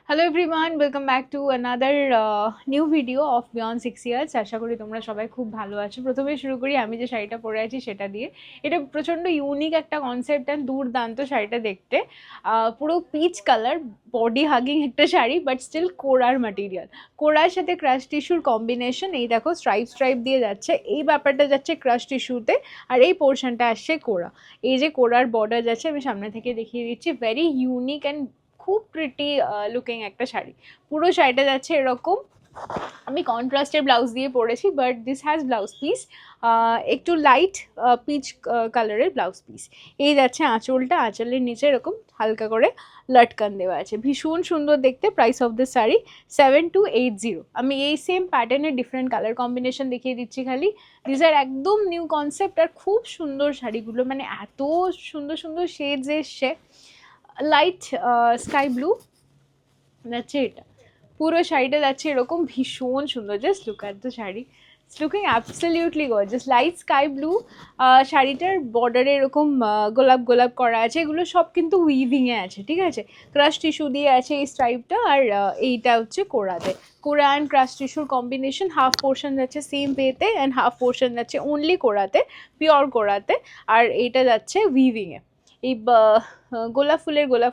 Hello everyone, welcome back to another new video of beyond 6 years. আশা করি তোমরা সবাই খুব ভালো আছো। প্রথমে শুরু করি আমি যে শাড়িটা পরে আছি সেটা দিয়ে। এটা প্রচণ্ড ইউনিক একটা কনসেপ্ট অ্যান্ড দুর্দান্ত শাড়িটা দেখতে। পুরো পিচ কালার, বডি হাগিং একটা শাড়ি, বাট স্টিল কোরার ম্যাটেরিয়াল। কোরার সাথে ক্রাশ টিস্যুর কম্বিনেশন। এই দেখো স্ট্রাইপ স্ট্রাইপ দিয়ে যাচ্ছে, এই ব্যাপারটা যাচ্ছে ক্রাশ টিস্যুতে, আর এই পোর্শনটা আসছে কোরা। এই যে কোরার বর্ডার যাচ্ছে, আমি সামনে থেকে দেখিয়ে দিচ্ছি। ভেরি ইউনিক অ্যান্ড খুব প্রিটি লুকিং একটা শাড়ি। পুরো শাড়িটা যাচ্ছে এরকম। আমি কন্ট্রাস্টের ব্লাউজ দিয়ে পরেছি, but this has blouse piece, একটু লাইট পিচ কালারের ব্লাউজ পিস। এই যাচ্ছে আঁচলটা, আঁচলের নিচে এরকম হালকা করে লটকান দেওয়া আছে, ভীষণ সুন্দর দেখতে। Price of the sari 7280। আমি এই সেম প্যাটার্নের ডিফারেন্ট কালার কম্বিনেশন দেখিয়ে দিচ্ছি খালি। দিস আর একদম নিউ কনসেপ্ট, আর খুব সুন্দর শাড়িগুলো, মানে এত সুন্দর সুন্দর শেডস এসছে। লাইট স্কাই ব্লু যাচ্ছে এটা, পুরো শাড়িটা যাচ্ছে এরকম, ভীষণ সুন্দর। Just look at the sari, it's looking absolutely gorgeous. Light sky blue, শাড়িটার বর্ডারে এরকম গোলাপ গোলাপ করা আছে। এগুলো সব কিন্তু উইভিংয়ে আছে, ঠিক আছে। ক্রাশ টিস্যু দিয়ে আছে এই স্ট্রাইপটা, আর এইটা হচ্ছে কোরাতে। কোরা অ্যান্ড ক্রাশ টিস্যুর কম্বিনেশন। হাফ পোর্শন যাচ্ছে সেম পেতে অ্যান্ড হাফ পোর্শন যাচ্ছে অনলি কোরাতে, পিওর কোরাতে, আর এইটা যাচ্ছে উইভিংয়ে। এই গোলাপ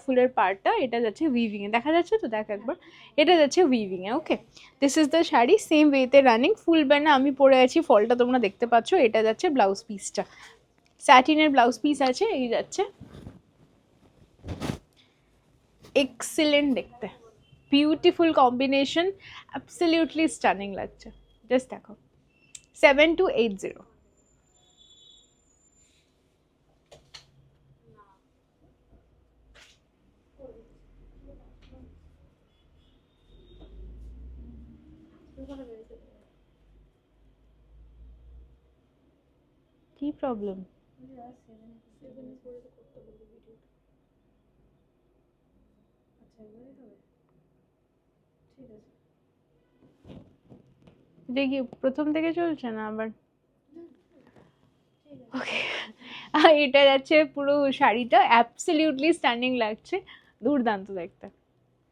ফুলের পার্টটা এটা যাচ্ছে উইভিংয়ে, দেখা যাচ্ছে তো, দেখ একবার, এটা যাচ্ছে উইভিংয়ে। Okay, this is the sari, same ওয়েতে রানিং। ফুল ব্যান্ড আমি পরে আছি, ফলটা তোমরা দেখতে পাচ্ছ। এটা যাচ্ছে ব্লাউজ পিসটা, স্যাটিনের ব্লাউজ পিস আছে। এই যাচ্ছে, এক্সিলেন্ট দেখতে, বিউটিফুল কম্বিনেশন, অ্যাবসলিউটলি স্টানিং লাগছে। জাস্ট দেখো, 7280। কি প্রবলেম? এটা কি প্রথম থেকে চলছে না আবার? ওকে, এটা যাচ্ছে পুরো শাড়িটা, অ্যাবসলিউটলি স্ট্যান্ডিং লাগছে, দুর্দান্ত দেখতে।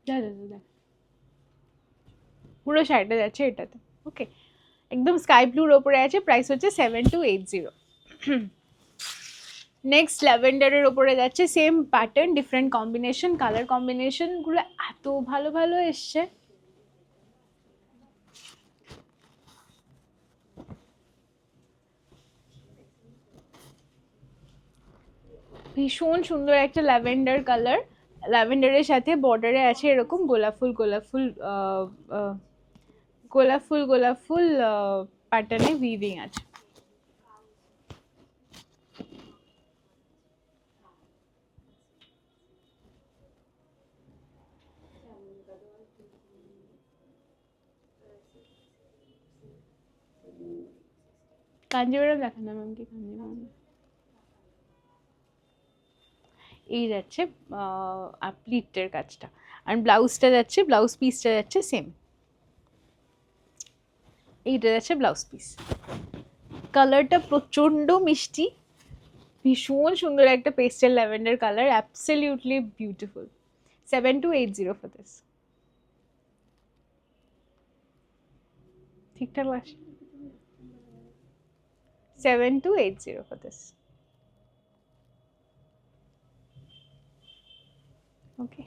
যা যা যা, পুরো শাড়িটা যাচ্ছে এটাতে। ওকে, একদম স্কাই ব্লুর ওপরে আছে। প্রাইস হচ্ছে 7280। নেক্সট ল্যাভেন্ডারের ওপরে যাচ্ছে, same pattern, different combination. Colour কম্বিনেশনগুলো এত ভালো ভালো এসছে। ভীষণ সুন্দর একটা ল্যাভেন্ডার কালার। ল্যাভেন্ডারের সাথে বর্ডারে আছে এরকম গোলাপ ফুল গোলাপ ফুল, গোলাপ ফুল গোলাপ ফুল প্যাটার্নে উইভিং আছে। কাঞ্জিবরম দেখান না ম্যাম, কি কাঞ্জিবরম? এই যাচ্ছে প্লিটের কাজটা, আর ব্লাউজটা যাচ্ছে, ব্লাউজ পিসটা যাচ্ছে সেম। এইটা যাচ্ছে ব্লাউজ পিস। কালারটা প্রচণ্ড মিষ্টি, ভীষণ সুন্দর একটা pastel lavender colour, absolutely beautiful. 7280 for this. ঠিকঠাক লাগছে? 7280 ফর দিস। ওকে,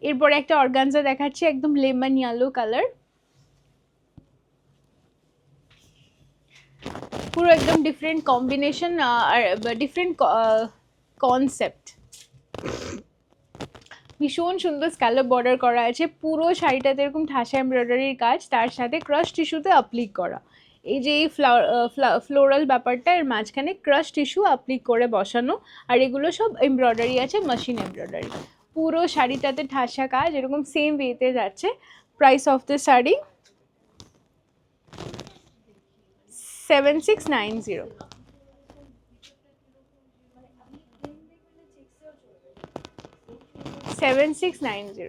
এরপরে একটা অর্গানজা দেখাচ্ছি, একদম লেমন ইয়েলো কালার, পুরো একদম ডিফারেন্ট কম্বিনেশন আর ডিফারেন্ট কনসেপ্ট। ভীষণ সুন্দর স্ক্যালপ বর্ডার করা আছে, পুরো শাড়িটাতে এরকম ঠাসা এমব্রয়ডারির কাজ, তার সাথে ক্রাশ টিস্যুতে অ্যাপ্লিক করা। এই যে এই ফ্লোরাল ব্যাপারটা, এর মাঝখানে ক্রাশ টিস্যু অ্যাপ্লিক করে বসানো, আর এগুলো সব এমব্রয়ডারি আছে, মেশিন এমব্রয়ডারি। পুরো শাড়িটাতে ঠাসা কাজ, এরকম সেম ওয়েতে যাচ্ছে। Price of the sari 7690। 7690।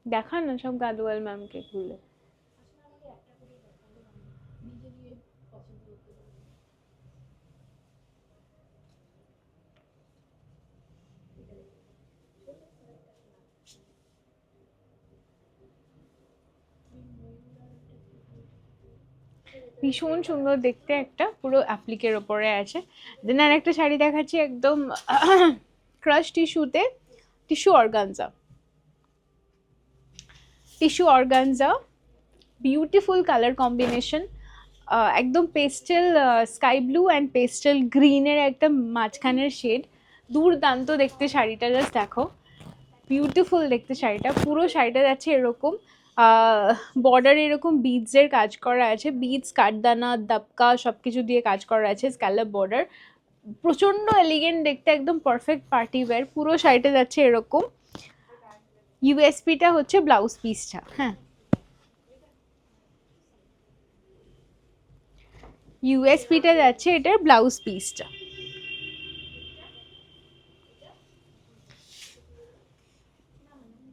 দেখান না সব গাদওয়াল ম্যামকে খুলে। ভীষণ সুন্দর দেখতে, একটা পুরো অ্যাপ্লিকের ওপরে আছে। দেন আর একটা শাড়ি দেখাচ্ছি একদম ক্রাশ টিস্যুতে, tissue organza, tissue organza, beautiful colour combination, একদম pastel sky blue and pastel গ্রিনের একটা মাঝখানের শেড, দুর্দান্ত দেখতে শাড়িটা, জাস্ট দেখো বিউটিফুল দেখতে শাড়িটা। পুরো শাড়িটা যাচ্ছে এরকম বর্ডারে এরকম বিডসের কাজ করা আছে, বিডস, কাঠদানা, দাপকা সব কিছু দিয়ে কাজ করা আছে, স্ক্যালপ বর্ডার, প্রচণ্ড এলিগেন্ট দেখতে, একদম পারফেক্ট পার্টি ওয়্যার। পুরো শাড়িটা যাচ্ছে এরকম। ইউএসপিটা হচ্ছে ব্লাউজ পিসটা, হ্যাঁ ইউএসপিটা যাচ্ছে এটার ব্লাউজ পিসটা।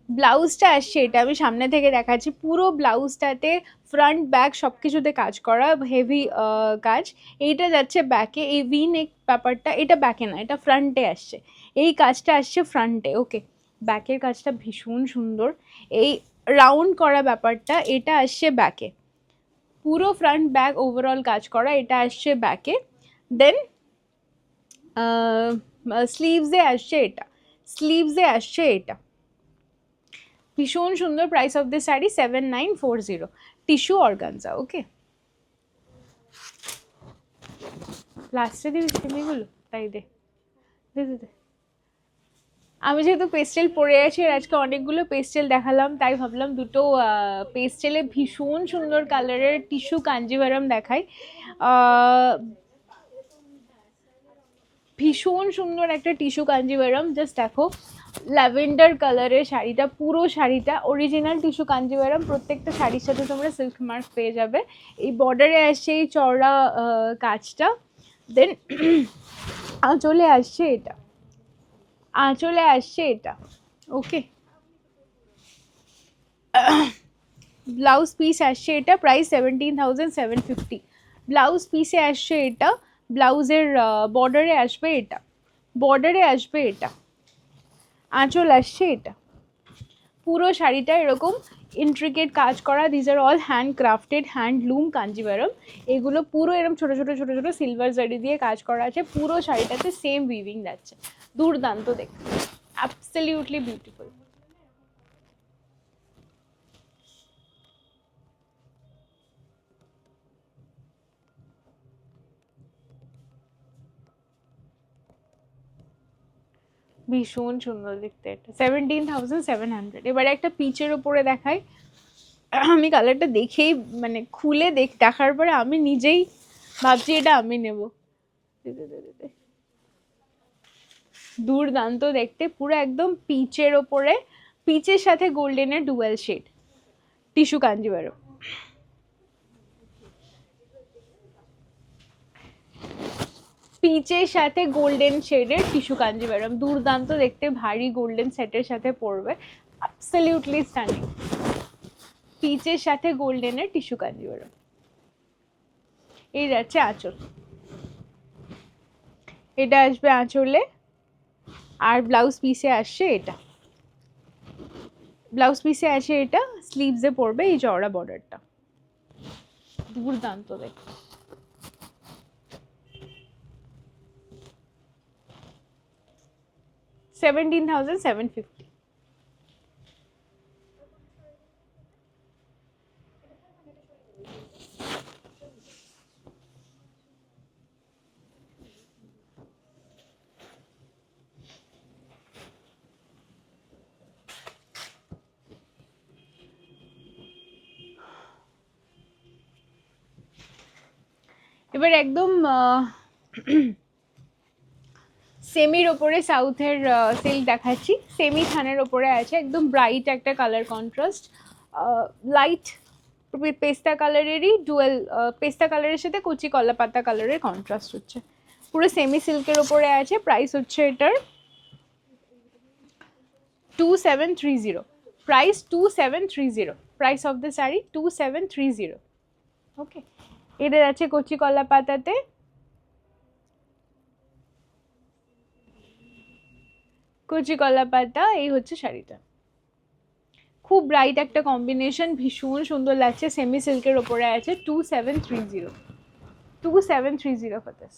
ব্লাউজটা আসছে এটা, আমি সামনে থেকে দেখাচ্ছি, পুরো ব্লাউজটাতে ফ্রন্ট ব্যাক সব কিছুতে কাজ করা, হেভি কাজ। এইটা যাচ্ছে ব্যাকে, এই ভি নেক ব্যাপারটা এটা ব্যাকে না, এটা ফ্রন্টে আসছে, এই কাজটা আসছে ফ্রন্টে। ওকে, ব্যাকের কাজটা ভীষণ সুন্দর, এই রাউন্ড করা ব্যাপারটা এটা আসছে ব্যাকে, পুরো ফ্রন্ট ব্যাক ওভারঅল কাজ করা, এটা আসছে ব্যাকে। দেন স্লিভসে আসছে এটা, স্লিভসে আসছে এটা, ভীষণ সুন্দর। Price of this sari 7940, tissue organza. Okay, লাস্টে দিবি সেমিগুলো, তাই দে দে দে দে। আমি যেহেতু পেস্টেল পরে আছি আর আজকে অনেকগুলো পেস্টেল দেখালাম, তাই ভাবলাম দুটো পেস্টেলে ভীষণ সুন্দর কালারের টিস্যু কাঞ্জিভারাম দেখাই। ভীষণ সুন্দর একটা টিস্যু কাঞ্জিভারাম, জাস্ট দেখো ল্যাভেন্ডার কালারের শাড়িটা, পুরো শাড়িটা অরিজিনাল টিস্যু কাঞ্জিভারাম, প্রত্যেকটা শাড়ির সাথে তোমরা সিল্ক মার্ক পেয়ে যাবে। এই বর্ডারে আসছে এই চওড়া কাজটা, দেন আঁচলে আসছে এটা, আঁচলে আসছে এটা। ওকে, ব্লাউজ পিস আসছে এটা, প্রাইস 17,750। ব্লাউজ পিসে আসছে এটা, ব্লাউজের বর্ডারে আসবে এটা, বর্ডারে আসবে এটা, আঁচল আসছে এটা, পুরো শাড়িটা এরকম ইন্ট্রিকেট কাজ করা। This are all handcrafted, handloom Kanjeevaram, এগুলো পুরো এরকম ছোটো ছোটো ছোটো ছোটো সিলভার জারি দিয়ে কাজ করা আছে, পুরো শাড়িটাতে সেম উইভিং যাচ্ছে, দুর্দান্ত দেখতে, অ্যাবসলিউটলি বিউটিফুল। ভীষণ সুন্দর দেখতে, এটা 17,700। এবারে একটা পিচের ওপরে দেখাই, আমি কালারটা দেখেই মানে খুলে দেখার পরে আমি নিজেই ভাবছি এটা আমি নেব। দুর্দান্ত দেখতে, পুরো একদম পিচের ওপরে, পিচের সাথে গোল্ডেনের ডুয়েল শেড, টিস্যু কাঞ্জিভারম। পিচের সাথে গোল্ডেন শেডের টিস্যু কাঞ্জিভারম, দুর্দান্ত দেখতে, ভারী গোল্ডেন সেটের সাথে পরবে, অ্যাবসলিউটলি স্টানিং। পিচের সাথে গোল্ডেনের টিস্যু কাঞ্জিভারম। এই যাচ্ছে আঁচল, এটা আসবে আঁচলে, আর ব্লাউজ পিসে আসছে এটা, ব্লাউজ পিসে আসে এটা, স্লিভসে পড়বে এই চওড়া বর্ডারটা, দুর্দান্ত দেখতে। $17,750। এবার একদম সেমির ওপরে সাউথের সিল্ক দেখাচ্ছি, সেমি থানের ওপরে আছে, একদম ব্রাইট একটা কালার কন্ট্রাস্ট, লাইট পেস্তা কালারেরই ডুয়েল, পেস্তা কালারের সাথে কচি কলা পাতা কালারের কন্ট্রাস্ট হচ্ছে, পুরো সেমি সিল্কের ওপরে আছে। প্রাইস হচ্ছে এটার 2730, price 2730, price of the sari 2730। ওকে, এটা যাচ্ছে কচি কলা পাতাতে, কচি কলা পাতা, এই হচ্ছে শাড়িটা। খুব ব্রাইট একটা কম্বিনেশন, ভীষণ সুন্দর লাগছে, সেমি সিল্কের ওপরে আছে। 2730, 2730 for this.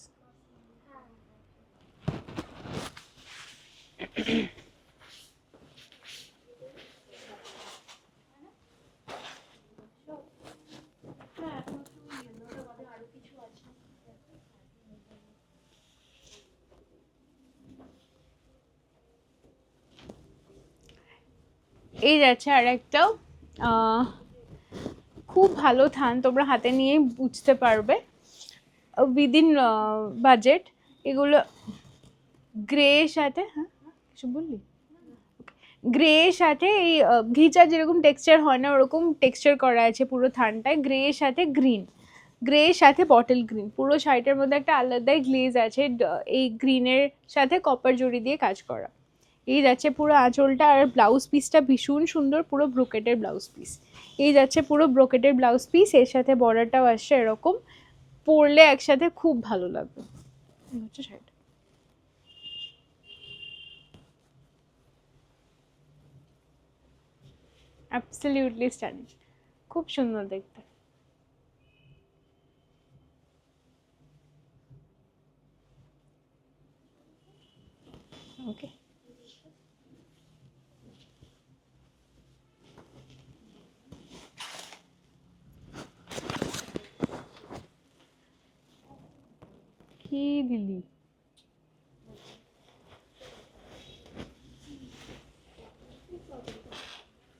এই যাচ্ছে আর একটা খুব ভালো থান, তোমরা হাতে নিয়ে বুঝতে পারবে, উইদিন বাজেট। এগুলো গ্রে সাথে, হ্যাঁ কিছু বললি, গ্রে সাথে এই ঘিচা যেরকম টেক্সচার হয় না ওরকম টেক্সচার করা আছে পুরো থানটায়, গ্রে সাথে গ্রিন, গ্রে সাথে বটল গ্রিন, পুরো শাড়িটার মধ্যে একটা আলাদাই গ্লেজ আছে, এই গ্রিনের সাথে কপার জড়ি দিয়ে কাজ করা। এই যাচ্ছে পুরো আঁচলটা, আর ব্লাউজ পিসটা ভীষণ সুন্দর, পুরো ব্রোকেটের ব্লাউজ পিস। এই যাচ্ছে পুরো ব্রোকেটের ব্লাউজ পিস, এর সাথে বর্ডারটাও আসছে এরকম, পরলে একসাথে খুব ভালো লাগবে। হচ্ছে শাড়িটা অ্যাবসলিউটলি স্টানিং, খুব সুন্দর দেখতে। ওকে, কি দিলি,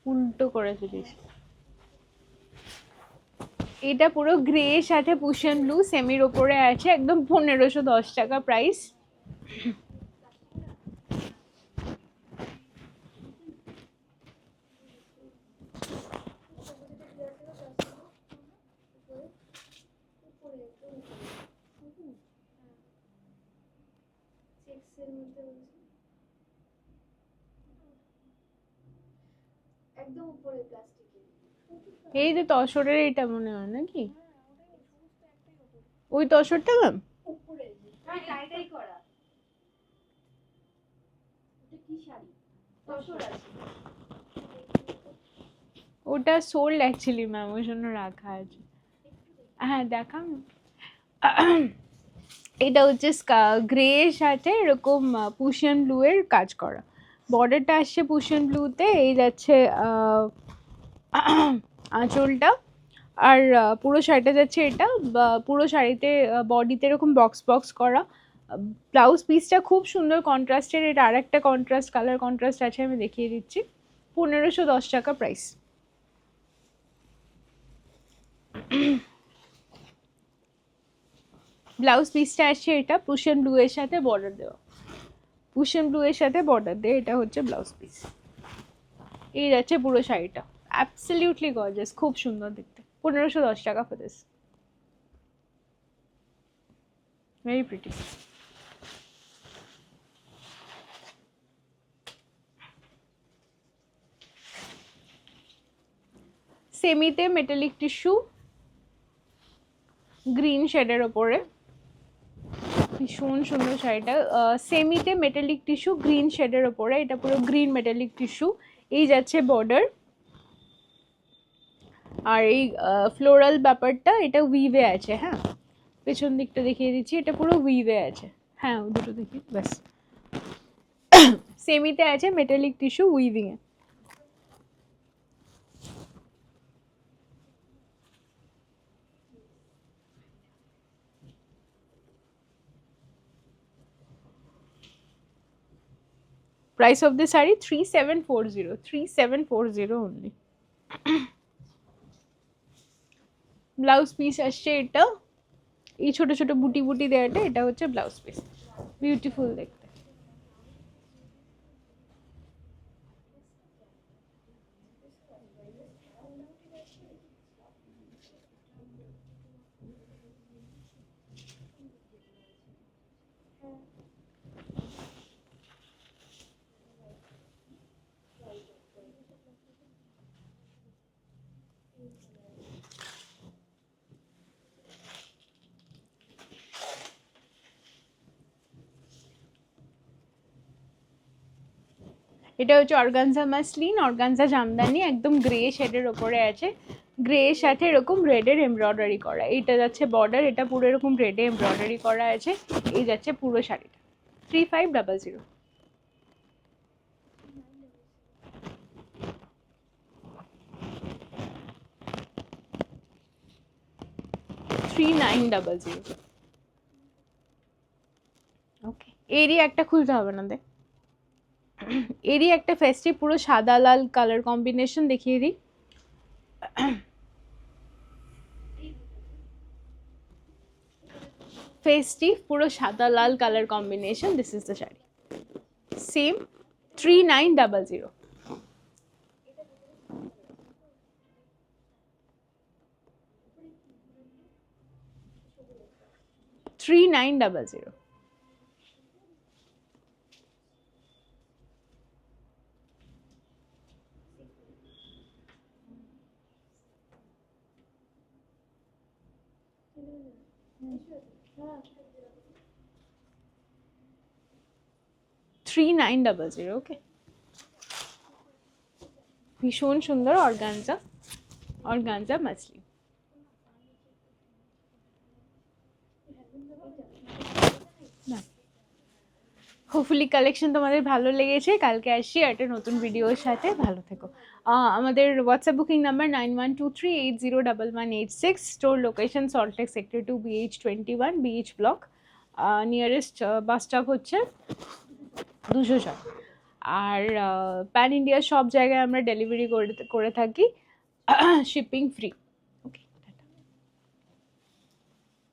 উল্টো করেছে দিস। এটা পুরো গ্রে সাথে পুশন ব্লু সেমির ওপরে আছে, একদম 1510 টাকা প্রাইস। এই যে তসরের এটা মনে হয় নাকি, ওই তসরটা ম্যাম, ওটা সোল্ড অ্যাকচুয়ালি ম্যাম, ওই জন্য রাখা আছে। হ্যাঁ দেখাম। এটা হচ্ছে গ্রে সাথে এরকম পুশিয়ান ব্লু এর কাজ করা, বর্ডারটা আসছে পুশিয়ান ব্লুতে, এই যাচ্ছে আঁচলটা, আর পুরো শাড়িটা যাচ্ছে এটা, পুরো শাড়িতে বডিতে এরকম বক্স বক্স করা। ব্লাউজ পিসটা খুব সুন্দর কন্ট্রাস্টের, এটা আর একটা কন্ট্রাস্ট, কালার কন্ট্রাস্ট আছে, আমি দেখিয়ে দিচ্ছি। 1510 টাকা প্রাইস। ব্লাউজ পিসটা আসছে এটা পুশন ব্লু এর সাথে বর্ডার দেওয়া, পুশন ব্লু এর সাথে বর্ডার দিয়ে, এটা হচ্ছে ব্লাউজ পিস। এই যাচ্ছে পুরো শাড়িটা, অ্যাবসলিউটলি গর্জিয়াস, খুব সুন্দর দেখতে। 1510 টাকা ফর দিস, ভেরি প্রিটি। সেমিতে মেটালিক টিস্যু গ্রিন শেডের ওপরে, ভীষণ সুন্দর শাড়িটা। সেমিতে মেটালিক টিস্যু গ্রিন শেডের ওপরে, এটা পুরো গ্রিন মেটালিক টিস্যু। এই যাচ্ছে বর্ডার, আর এই ফ্লোরাল ব্যাপারটা এটা উইভে আছে। হ্যাঁ, পেছন দিকটা দেখিয়ে দিচ্ছি, এটা পুরো উইভে আছে। হ্যাঁ দুটো দেখি ব্যাস। সেমিতে আছে metallic tissue weaving A. Price of this sari 3740, 3740 only. Blouse piece আসছে এটা, এই ছোট ছোট বুটি বুটি দেওয়াটা, এটা হচ্ছে ব্লাউজ পিস, বিউটিফুল দেখতে। এটা হচ্ছে অর্গানজা মাসলিন, অর্গানজা জামদানি, একদম গ্রে শেডের ওপরে আছে, গ্রে সাথে এরকম রেডের এমব্রয়ডারি করা। এইটা যাচ্ছে বর্ডার, এটা পুরো এরকম রেডে এমব্রয়ডারি করা আছে। এই যাচ্ছে পুরো শাড়িটা 3500। 3900। ওকে, এরই একটা খুলতে হবে না দে, এরই একটা ফেস্টিভ পুরো সাদা লাল কালার কম্বিনেশন দেখিয়ে দিই। ফেস্টিভ পুরো সাদা লাল colour combination, this is the sari, same 3900। 3900। Okay, ভীষণ সুন্দর organza, organza muslin. Hopefully collection তোমাদের ভালো লেগেছে। কালকে আসছি একটা নতুন ভিডিওর সাথে, ভালো থেকো। আমাদের WhatsApp booking number 9123801186, store location Salt Lake sector 2 BH21 BH block, nearest bus stop হচ্ছে 206। আর প্যান ইন্ডিয়ার সব জায়গায় আমরা ডেলিভারি করে থাকি, শিপিং ফ্রি।